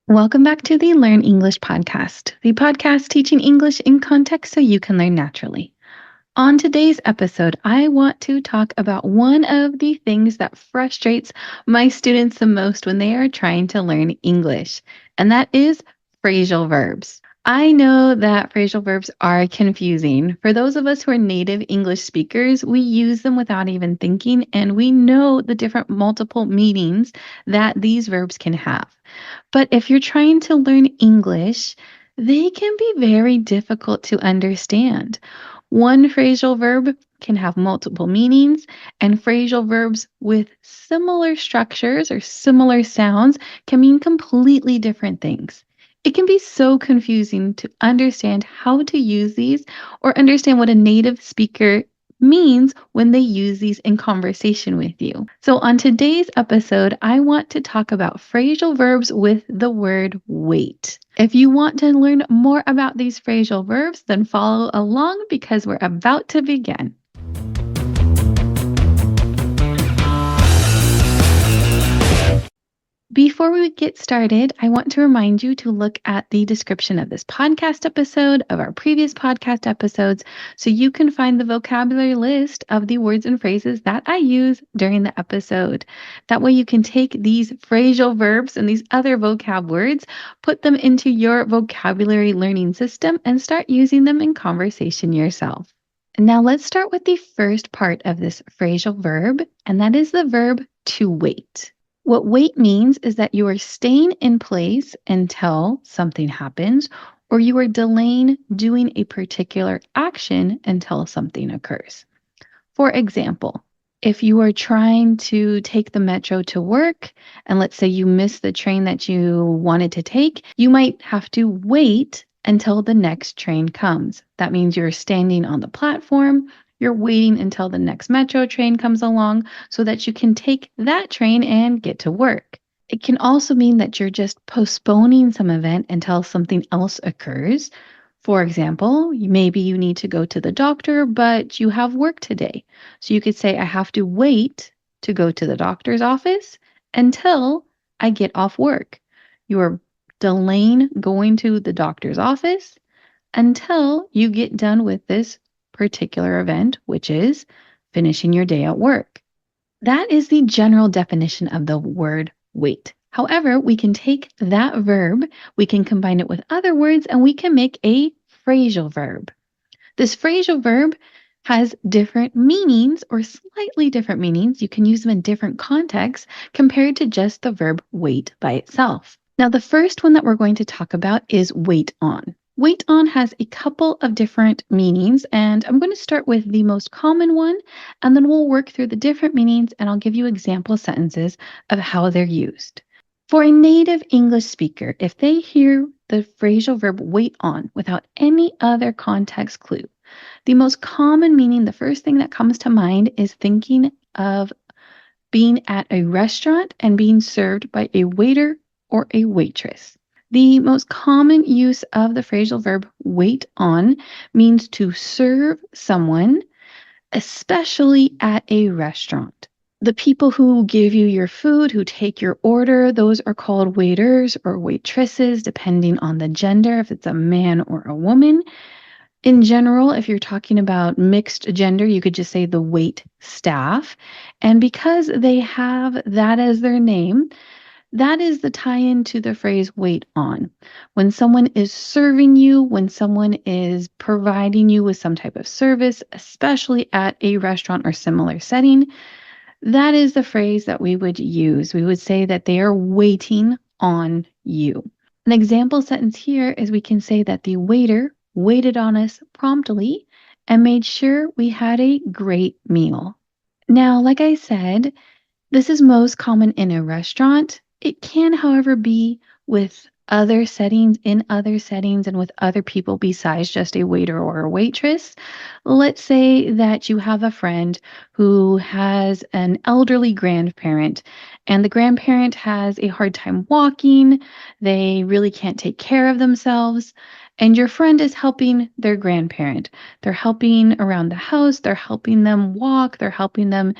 Welcome back to the Learn English podcast, the podcast teaching English in context so you can learn naturally. On today's episode, I want to talk about one of the things that frustrates my students the most when they are trying to learn English, and that is phrasal verbs. I know that phrasal verbs are confusing. For those of us who are native English speakers, we use them without even thinking, and we know the different multiple meanings that these verbs can have. But if you're trying to learn English, they can be very difficult to understand. One phrasal verb can have multiple meanings, and phrasal verbs with similar structures or similar sounds can mean completely different things. It can be so confusing to understand how to use these or understand what a native speaker means when they use these in conversation with you. So, on today's episode, I want to talk about phrasal verbs with the word wait. If you want to learn more about these phrasal verbs, then follow along because we're about to begin. Before we get started, I want to remind you to look at the description of this podcast episode, of our previous podcast episodes, so you can find the vocabulary list of the words and phrases that I use during the episode. That way you can take these phrasal verbs and these other vocab words, put them into your vocabulary learning system, and start using them in conversation yourself. Now let's start with the first part of this phrasal verb, and that is the verb to wait. What wait means is that you are staying in place until something happens, or you are delaying doing a particular action until something occurs. For example, if you are trying to take the metro to work, and let's say you miss the train that you wanted to take, you might have to wait until the next train comes. That means you're standing on the platform. You're waiting until the next metro train comes along so that you can take that train and get to work. It can also mean that you're just postponing some event until something else occurs. For example, maybe you need to go to the doctor, but you have work today. So you could say, I have to wait to go to the doctor's office until I get off work. You are delaying going to the doctor's office until you get done with this particular event, which is finishing your day at work. That is the general definition of the word wait. However, we can take that verb, we can combine it with other words, and we can make a phrasal verb. This phrasal verb has different meanings or slightly different meanings. You can use them in different contexts compared to just the verb wait by itself. Now, the first one that we're going to talk about is wait on. Wait on has a couple of different meanings, and I'm going to start with the most common one, and then we'll work through the different meanings, and I'll give you example sentences of how they're used. For a native English speaker, if they hear the phrasal verb wait on without any other context clue, the most common meaning, the first thing that comes to mind is thinking of being at a restaurant and being served by a waiter or a waitress. The most common use of the phrasal verb wait on means to serve someone, especially at a restaurant. The people who give you your food, who take your order, those are called waiters or waitresses, depending on the gender, if it's a man or a woman. In general, if you're talking about mixed gender, you could just say the wait staff. And because they have that as their name, that is the tie-in to the phrase wait on. When someone is serving you, when someone is providing you with some type of service, especially at a restaurant or similar setting, that is the phrase that we would use. We would say that they are waiting on you. An example sentence here is we can say that the waiter waited on us promptly and made sure we had a great meal. Now, like I said, this is most common in a restaurant. It can, however, be with other settings, in other settings, and with other people besides just a waiter or a waitress. Let's say that you have a friend who has an elderly grandparent, and the grandparent has a hard time walking. They really can't take care of themselves. And your friend is helping their grandparent. They're helping around the house. They're helping them walk. They're helping them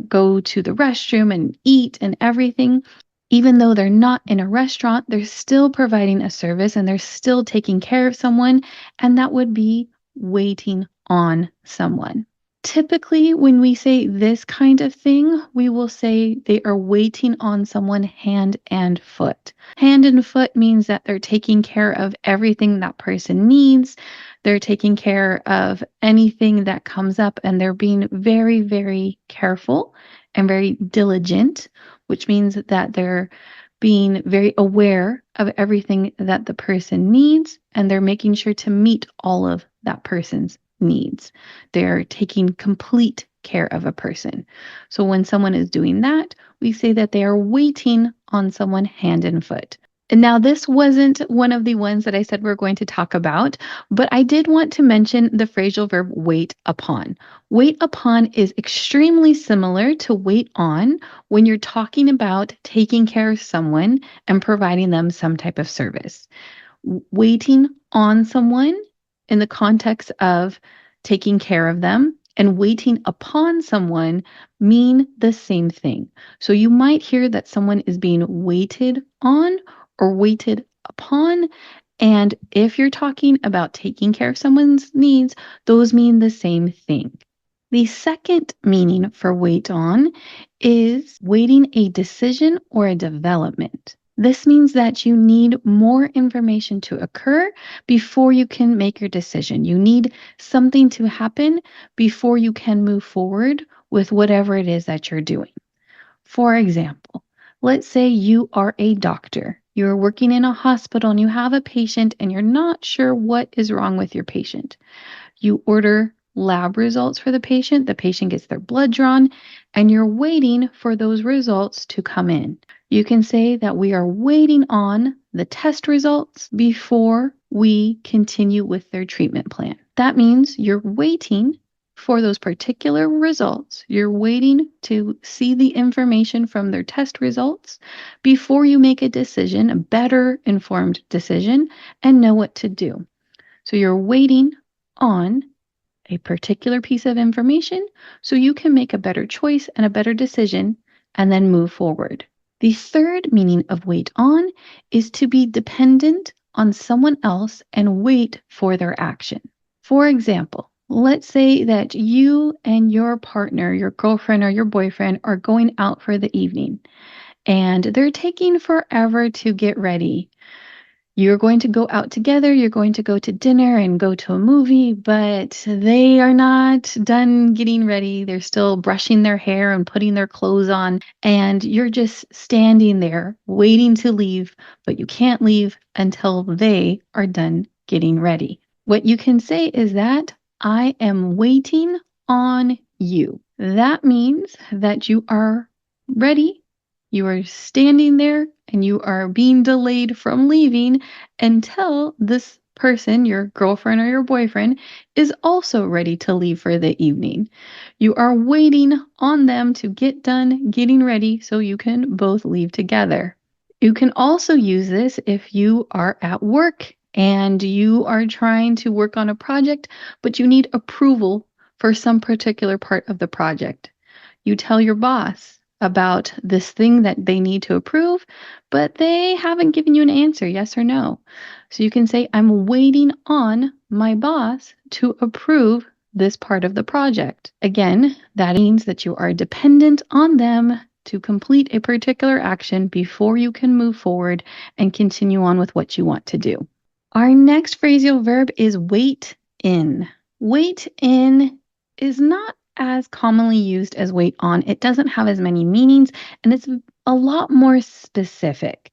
go to the restroom and eat and everything. Even though they're not in a restaurant, they're still providing a service and they're still taking care of someone, and that would be waiting on someone. Typically, when we say this kind of thing, we will say they are waiting on someone hand and foot. Hand and foot means that they're taking care of everything that person needs. They're taking care of anything that comes up, and they're being very, very careful and very diligent, which means that they're being very aware of everything that the person needs, and they're making sure to meet all of that person's needs. They're taking complete care of a person. So when someone is doing that, we say that they are waiting on someone hand and foot. And now, this wasn't one of the ones that I said we're going to talk about, but I did want to mention the phrasal verb wait upon. Wait upon is extremely similar to wait on when you're talking about taking care of someone and providing them some type of service. Waiting on someone in the context of taking care of them and waiting upon someone mean the same thing. So you might hear that someone is being waited on or waited upon. And if you're talking about taking care of someone's needs, those mean the same thing. The second meaning for wait on is waiting a decision or a development. This means that you need more information to occur before you can make your decision. You need something to happen before you can move forward with whatever it is that you're doing. For example, let's say you are a doctor. You're working in a hospital and you have a patient and you're not sure what is wrong with your patient. You order lab results for the patient gets their blood drawn, and you're waiting for those results to come in. You can say that we are waiting on the test results before we continue with their treatment plan. That means you're waiting for those particular results. You're waiting to see the information from their test results before you make a decision, a better informed decision, and know what to do. So you're waiting on a particular piece of information so you can make a better choice and a better decision and then move forward. The third meaning of wait on is to be dependent on someone else and wait for their action. For example, let's say that you and your partner, your girlfriend or your boyfriend, are going out for the evening and they're taking forever to get ready. You're going to go out together, you're going to go to dinner and go to a movie, but they are not done getting ready. They're still brushing their hair and putting their clothes on, and you're just standing there waiting to leave, but you can't leave until they are done getting ready. What you can say is that I am waiting on you. That means that you are ready. You are standing there and you are being delayed from leaving until this person, your girlfriend or your boyfriend, is also ready to leave for the evening. You are waiting on them to get done getting ready so you can both leave together. You can also use this if you are at work and you are trying to work on a project, but you need approval for some particular part of the project. You tell your boss about this thing that they need to approve, but they haven't given you an answer, yes or no. So you can say, I'm waiting on my boss to approve this part of the project. Again, that means that you are dependent on them to complete a particular action before you can move forward and continue on with what you want to do. Our next phrasal verb is wait in. Wait in is not as commonly used as wait on. It doesn't have as many meanings, and it's a lot more specific.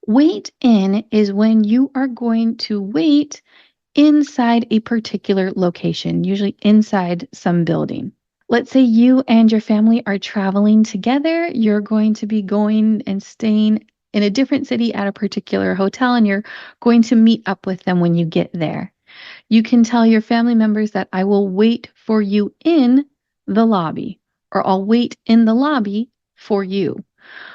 Wait in is when you are going to wait inside a particular location, usually inside some building. Let's say you and your family are traveling together. You're going to be going and staying in a different city at a particular hotel, and you're going to meet up with them when you get there. You can tell your family members that I will wait for you in the lobby, or I'll wait in the lobby for you.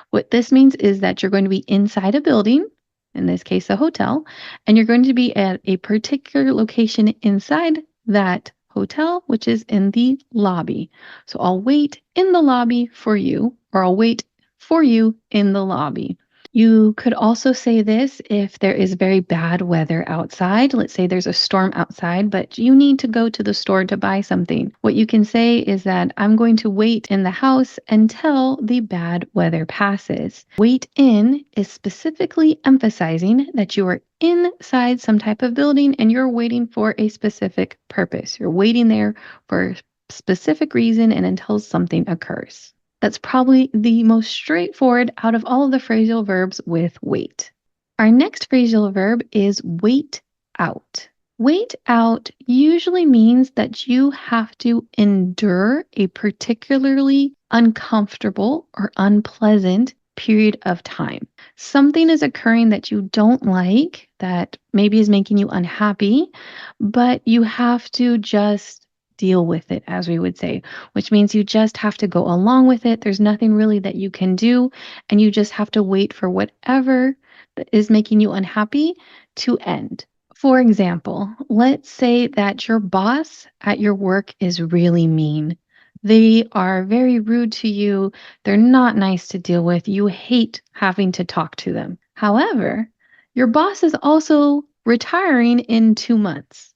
What this means is that you're going to be inside a building, in this case, a hotel, and you're going to be at a particular location inside that hotel, which is in the lobby. So I'll wait in the lobby for you, or I'll wait for you in the lobby. You could also say this if there is very bad weather outside. Let's say there's a storm outside, but you need to go to the store to buy something. What you can say is that I'm going to wait in the house until the bad weather passes. Wait in is specifically emphasizing that you are inside some type of building and you're waiting for a specific purpose. You're waiting there for a specific reason and until something occurs. That's probably the most straightforward out of all of the phrasal verbs with wait. Our next phrasal verb is wait out. Wait out usually means that you have to endure a particularly uncomfortable or unpleasant period of time. Something is occurring that you don't like, that maybe is making you unhappy, but you have to just deal with it, as we would say, which means you just have to go along with it. There's nothing really that you can do, and you just have to wait for whatever that is making you unhappy to end. For example, let's say that your boss at your work is really mean. They are very rude to you. They're not nice to deal with. You hate having to talk to them. However, your boss is also retiring in 2 months.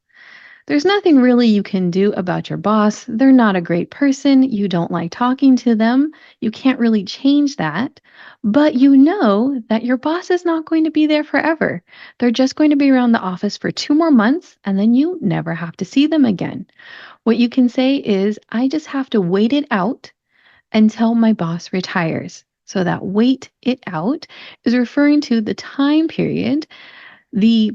There's nothing really you can do about your boss. They're not a great person. You don't like talking to them. You can't really change that. But you know that your boss is not going to be there forever. They're just going to be around the office for 2 more months, and then you never have to see them again. What you can say is, I just have to wait it out until my boss retires. So that wait it out is referring to the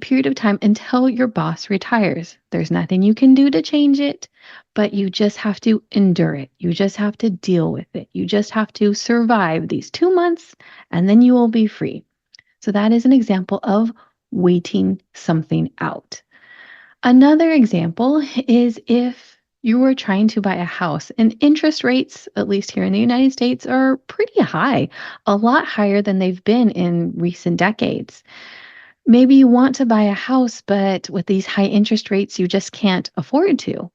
period of time until your boss retires. There's nothing you can do to change it, but you just have to endure it. You just have to deal with it. You just have to survive these 2 months, and then you will be free. So that is an example of waiting something out. Another example is if you were trying to buy a house and interest rates, at least here in the United States, are pretty high, a lot higher than they've been in recent decades. Maybe you want to buy a house, but with these high interest rates, you just can't afford to.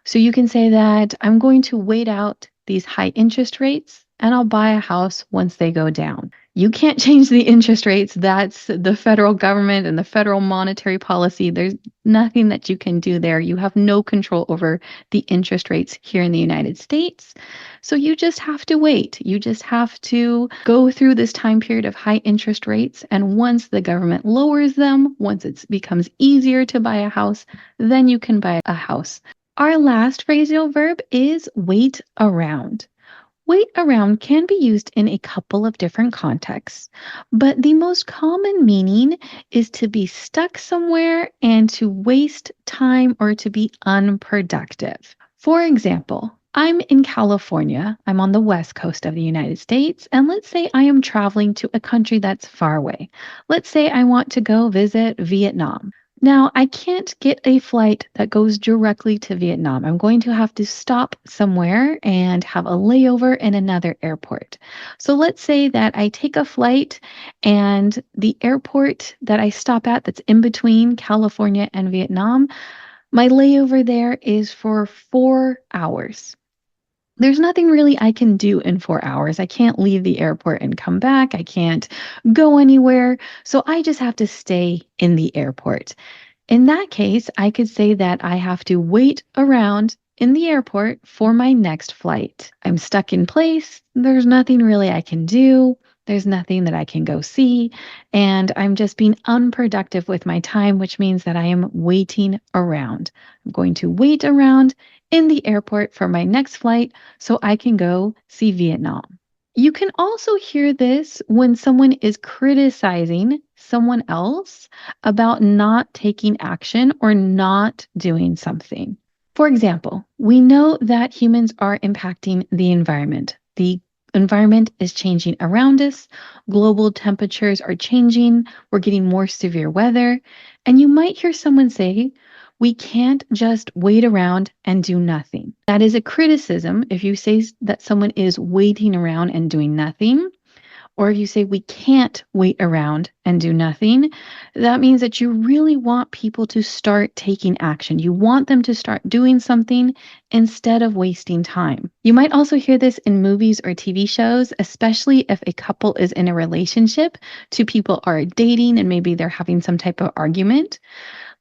So you can say that I'm going to wait out these high interest rates and I'll buy a house once they go down. You can't change the interest rates. That's the federal government and the federal monetary policy. There's nothing that you can do there. You have no control over the interest rates here in the United States. So you just have to wait. You just have to go through this time period of high interest rates. And once the government lowers them, once it becomes easier to buy a house, then you can buy a house. Our last phrasal verb is wait around. Wait around can be used in a couple of different contexts, but the most common meaning is to be stuck somewhere and to waste time or to be unproductive. For example, I'm in California, I'm on the west coast of the United States, and let's say I am traveling to a country that's far away. Let's say I want to go visit Vietnam. Now, I can't get a flight that goes directly to Vietnam. I'm going to have to stop somewhere and have a layover in another airport. So let's say that I take a flight and the airport that I stop at that's in between California and Vietnam, my layover there is for 4 hours. There's nothing really I can do in 4 hours. I can't leave the airport and come back. I can't go anywhere. So I just have to stay in the airport. In that case, I could say that I have to wait around in the airport for my next flight. I'm stuck in place. There's nothing really I can do. There's nothing that I can go see. And I'm just being unproductive with my time, which means that I am waiting around. I'm going to wait around in the airport for my next flight so I can go see Vietnam. You can also hear this when someone is criticizing someone else about not taking action or not doing something. For example, we know that humans are impacting the environment. The environment is changing around us. Global temperatures are changing. We're getting more severe weather. And you might hear someone say, we can't just wait around and do nothing. That is a criticism if you say that someone is waiting around and doing nothing, Or if you say we can't wait around and do nothing, that means that you really want people to start taking action. You want them to start doing something instead of wasting time. You might also hear this in movies or TV shows, especially if a couple is in a relationship. Two people are dating and maybe they're having some type of argument.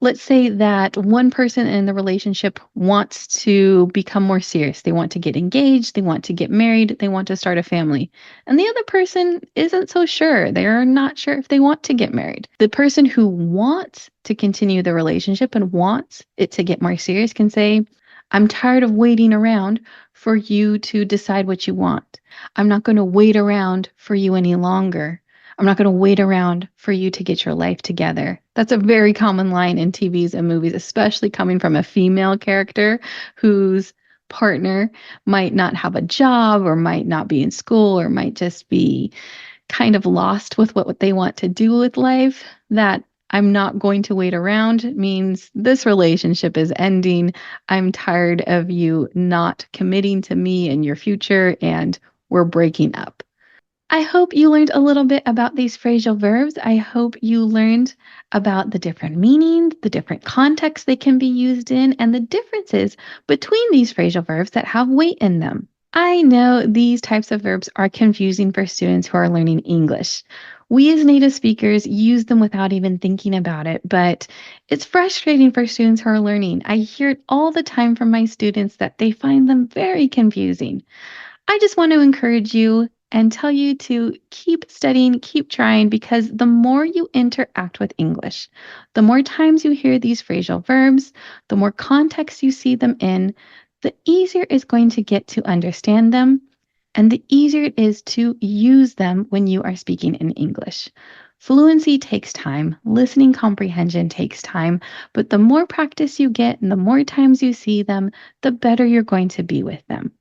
Let's say that one person in the relationship wants to become more serious. They want to get engaged, they want to get married, they want to start a family. And the other person isn't so sure. They're not sure if they want to get married. The person who wants to continue the relationship and wants it to get more serious can say, I'm tired of waiting around for you to decide what you want. I'm not going to wait around for you any longer. I'm not going to wait around for you to get your life together. That's a very common line in TVs and movies, especially coming from a female character whose partner might not have a job or might not be in school or might just be kind of lost with what they want to do with life. That I'm not going to wait around means this relationship is ending. I'm tired of you not committing to me and your future, and we're breaking up. I hope you learned a little bit about these phrasal verbs. I hope you learned about the different meanings, the different contexts they can be used in, and the differences between these phrasal verbs that have weight in them. I know these types of verbs are confusing for students who are learning English. We as native speakers use them without even thinking about it, but it's frustrating for students who are learning. I hear it all the time from my students that they find them very confusing. I just want to encourage you and tell you to keep studying, keep trying, because the more you interact with English, the more times you hear these phrasal verbs, the more context you see them in, the easier it's going to get to understand them, and the easier it is to use them when you are speaking in English. Fluency takes time, listening comprehension takes time, but the more practice you get and the more times you see them, the better you're going to be with them.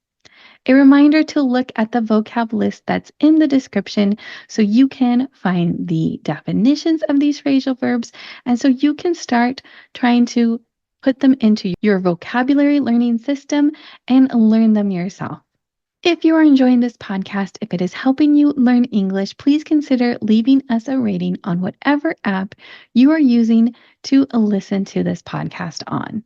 A reminder to look at the vocab list that's in the description so you can find the definitions of these phrasal verbs and so you can start trying to put them into your vocabulary learning system and learn them yourself. If you are enjoying this podcast, if it is helping you learn English, please consider leaving us a rating on whatever app you are using to listen to this podcast on.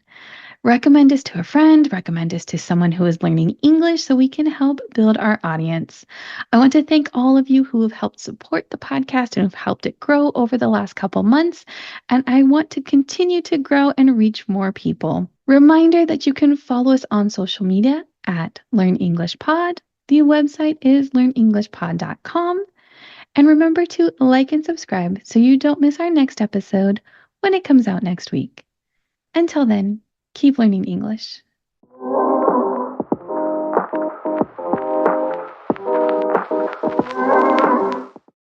Recommend us to a friend, recommend us to someone who is learning English so we can help build our audience. I want to thank all of you who have helped support the podcast and have helped it grow over the last couple months. And I want to continue to grow and reach more people. Reminder that you can follow us on social media at Learn English Pod. The website is learnenglishpod.com. And remember to like and subscribe so you don't miss our next episode when it comes out next week. Until then, keep learning English.